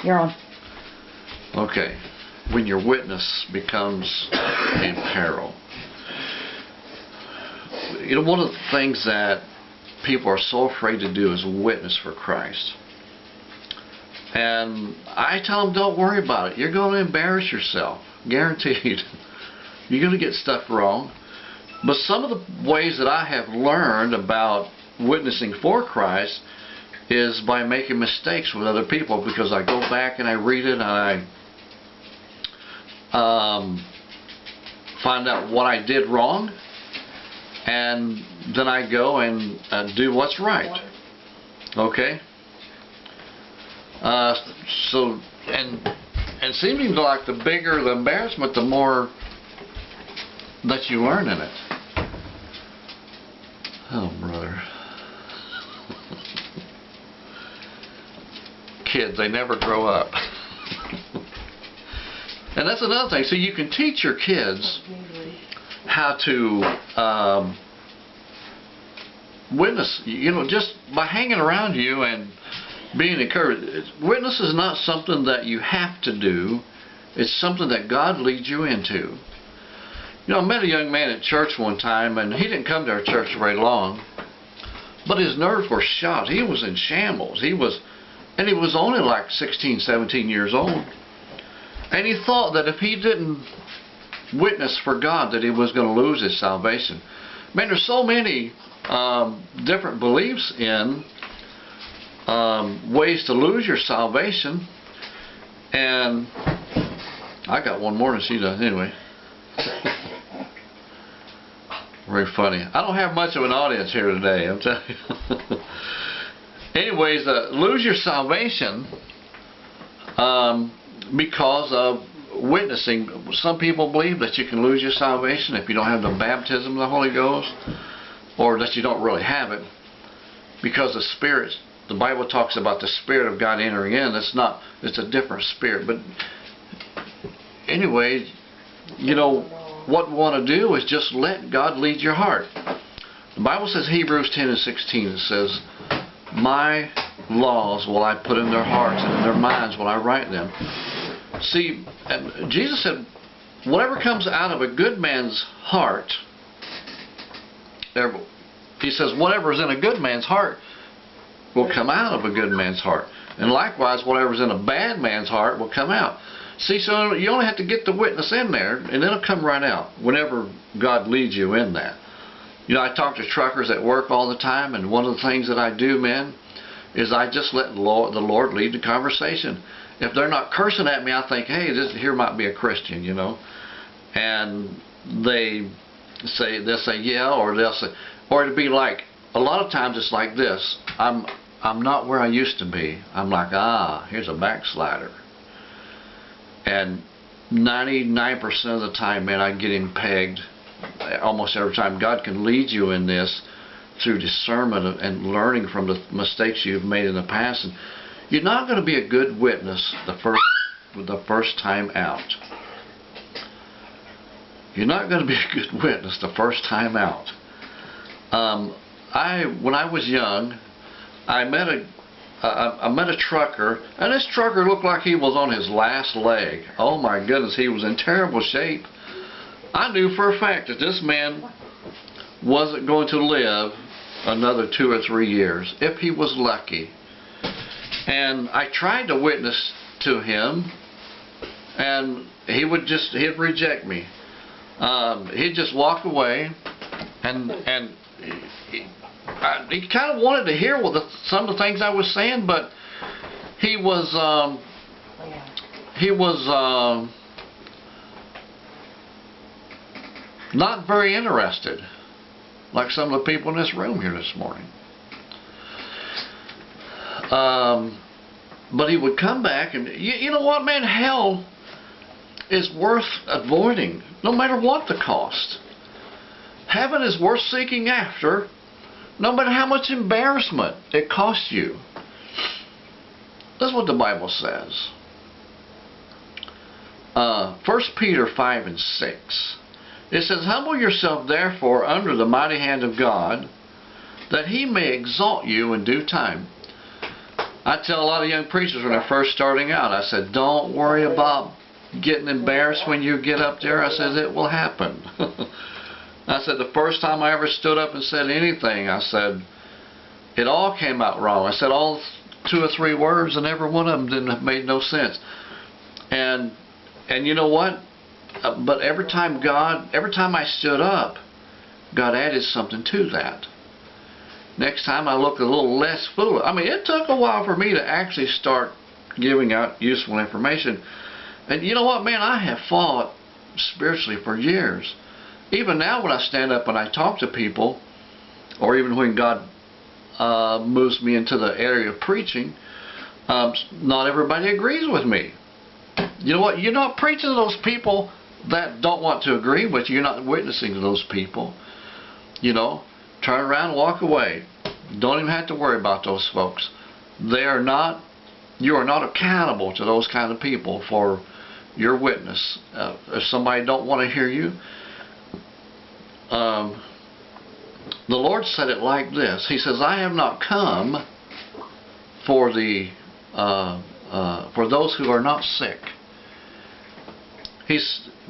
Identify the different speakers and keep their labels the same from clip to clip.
Speaker 1: You're on.
Speaker 2: Okay. When your witness becomes in peril. You know, one of the things that people are so afraid to do is witness for Christ. And I tell them, don't worry about it. You're going to embarrass yourself. Guaranteed. You're going to get stuff wrong. But some of the ways that I have learned about witnessing for Christ is by making mistakes with other people, because I go back and I read it and I find out what I did wrong, and then I go and do what's right. Okay? So, and seeming like the bigger the embarrassment, the more that you learn in it. Oh, brother. Kids, they never grow up. And that's another thing. So you can teach your kids how to witness, you know, just by hanging around you and being encouraged. Witness is not something that you have to do. It's something that God leads you into. You know, I met a young man at church one time, and he didn't come to our church very long, but his nerves were shot. He was in shambles. He was only like 16, 17 years old. And he thought that if he didn't witness for God, that he was going to lose his salvation. Man, there's so many different beliefs in ways to lose your salvation. And I got one more than she does. Anyway. Very funny. I don't have much of an audience here today, I'm telling you. Anyways, lose your salvation because of witnessing. Some people believe that you can lose your salvation if you don't have the baptism of the Holy Ghost, or that you don't really have it, because the Spirit, the Bible talks about the Spirit of God entering in. It's a different spirit. But anyway, you know, what we want to do is just let God lead your heart. The Bible says, Hebrews 10 and 16, it says, my laws will I put in their hearts, and in their minds will I write them. See, Jesus said, whatever comes out of a good man's heart, he says, whatever is in a good man's heart will come out of a good man's heart. And likewise, whatever is in a bad man's heart will come out. See, so you only have to get the witness in there, and it'll come right out whenever God leads you in that. You know, I talk to truckers at work all the time, and one of the things that I do, man, is I just let the Lord lead the conversation. If they're not cursing at me, I think, hey, this here might be a Christian, you know. And they'll say yeah, or they'll say, or it'll be like, a lot of times it's like this. I'm not where I used to be. I'm like, here's a backslider. And 99% of the time, man, I get him pegged almost every time. God can lead you in this through discernment and learning from the mistakes you've made in the past. And you're not going to be a good witness the first time out. You're not going to be a good witness the first time out. When I was young, I met a trucker, and this trucker looked like he was on his last leg. Oh my goodness, he was in terrible shape. I knew for a fact that this man wasn't going to live another 2 or 3 years, if he was lucky. And I tried to witness to him, and he'd reject me. He'd just walk away, and he kind of wanted to hear some of the things I was saying, but he was not very interested, like some of the people in this room here this morning. But he would come back, and you know what, man, hell is worth avoiding, no matter what the cost. Heaven is worth seeking after, no matter how much embarrassment it costs you. That's what the Bible says. 1 Peter 5 and 6. It says, humble yourself therefore under the mighty hand of God, that he may exalt you in due time. I tell a lot of young preachers when they're first starting out, I said, don't worry about getting embarrassed when you get up there. I said, it will happen. I said, the first time I ever stood up and said anything, I said, it all came out wrong. I said all 2 or 3 words, and every one of them didn't have made no sense. And you know what? But every time I stood up, God added something to that. Next time I looked a little less foolish. I mean, it took a while for me to actually start giving out useful information. And you know what, man? I have fought spiritually for years. Even now when I stand up and I talk to people, or even when God moves me into the area of preaching, not everybody agrees with me. You know what? You're not preaching to those people that don't want to agree with you. You're not witnessing to those people. You know, turn around and walk away. Don't even have to worry about those folks. You are not accountable to those kind of people for your witness. If somebody don't want to hear you, the Lord said it like this. He says, I have not come for those who are not sick.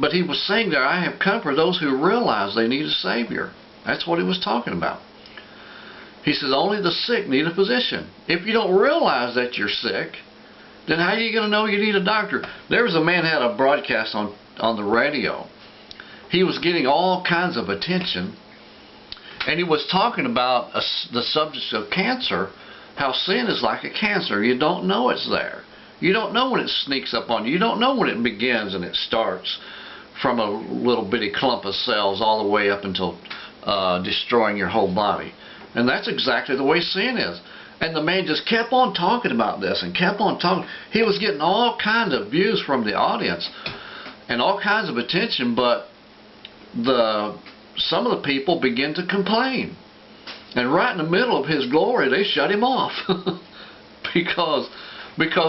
Speaker 2: But he was saying there, I have come for those who realize they need a Savior. That's what he was talking about. He says, only the sick need a physician. If you don't realize that you're sick, then how are you going to know you need a doctor? There was a man who had a broadcast on the radio. He was getting all kinds of attention, and he was talking about the subject of cancer, how sin is like a cancer. You don't know it's there. You don't know when it sneaks up on you. You don't know when it begins and it starts from a little bitty clump of cells all the way up until destroying your whole body. And that's exactly the way sin is. And the man just kept on talking about this and kept on talking. He was getting all kinds of views from the audience and all kinds of attention, but some of the people began to complain. And right in the middle of his glory, they shut him off. because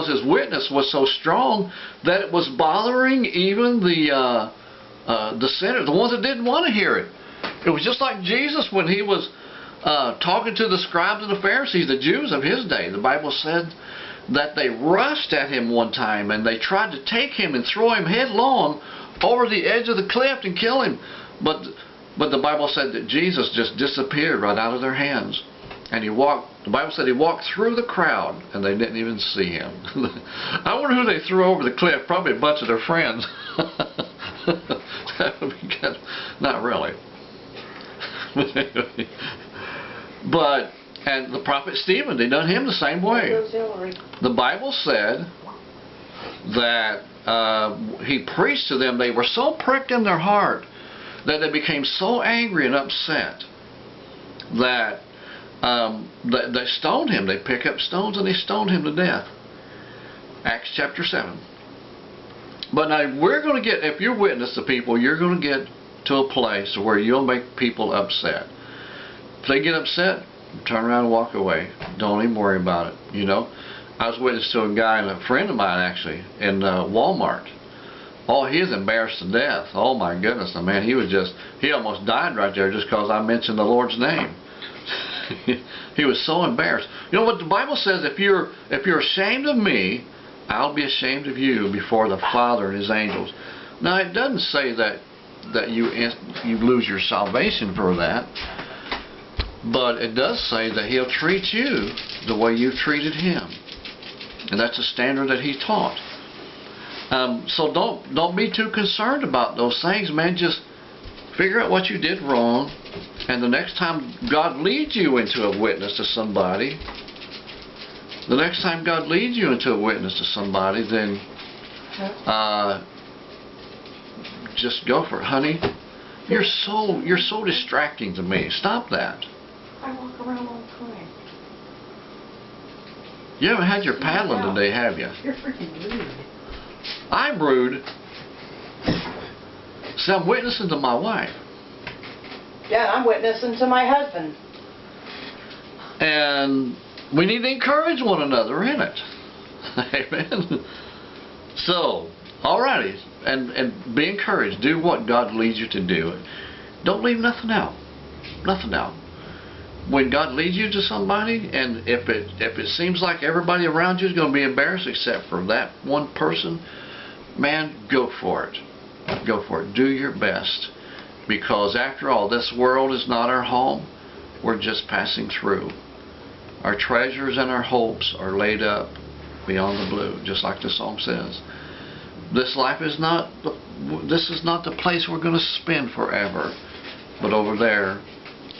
Speaker 2: his witness was so strong that it was bothering even the sinners, the ones that didn't want to hear it. It was just like Jesus when he was talking to the scribes and the Pharisees, the Jews of his day. The Bible said that they rushed at him one time and they tried to take him and throw him headlong over the edge of the cliff and kill him. But the Bible said that Jesus just disappeared right out of their hands. And the Bible said he walked through the crowd and they didn't even see him. I wonder who they threw over the cliff. Probably a bunch of their friends. That would be good. Not really. And the prophet Stephen, they done him the same way. The Bible said that he preached to them. They were so pricked in their heart that they became so angry and upset that they stoned him. They picked up stones and they stoned him to death. Acts chapter 7. But now we're going to get, if you witness to people, you're going to get to a place where you'll make people upset. If they get upset, turn around and walk away. Don't even worry about it. You know, I was witness to a guy, and a friend of mine actually, in Walmart. Oh, he was embarrassed to death. Oh my goodness, the man, he almost died right there just because I mentioned the Lord's name. He was so embarrassed. You know what the Bible says? If you're ashamed of me, I'll be ashamed of you before the Father and His angels. Now it doesn't say that you lose your salvation for that, but it does say that He'll treat you the way you treated Him, and that's a standard that He taught. So don't be too concerned about those things, man. Just figure out what you did wrong, and the next time God leads you into a witness to somebody, then just go for it, honey. You're so distracting to me. Stop that.
Speaker 1: I walk around all the time.
Speaker 2: You haven't had your paddling today, have you?
Speaker 1: You're freaking rude.
Speaker 2: I'm rude. See, I'm witnessing to my wife.
Speaker 1: Yeah, I'm witnessing to my husband.
Speaker 2: And we need to encourage one another in it. Amen. So, alrighty. And be encouraged. Do what God leads you to do. Don't leave nothing out. Nothing out. when God leads you to somebody, and if it seems like everybody around you is going to be embarrassed except for that one person, man, go for it. Go for it. Do your best. Because after all, this world is not our home. We're just passing through. Our treasures and our hopes are laid up beyond the blue, just like the song says. This life is not the place we're going to spend forever, but over there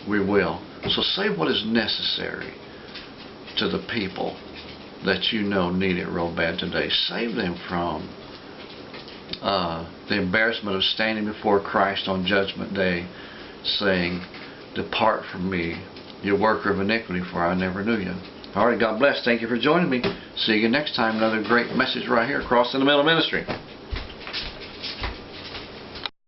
Speaker 2: we will. So say what is necessary to the people that you know need it real bad today. Save them from the embarrassment of standing before Christ on Judgment Day saying, "Depart from me, you worker of iniquity, for I never knew you." All right, God bless. Thank you for joining me. See you next time. Another great message right here, Cross in the Middle Ministry.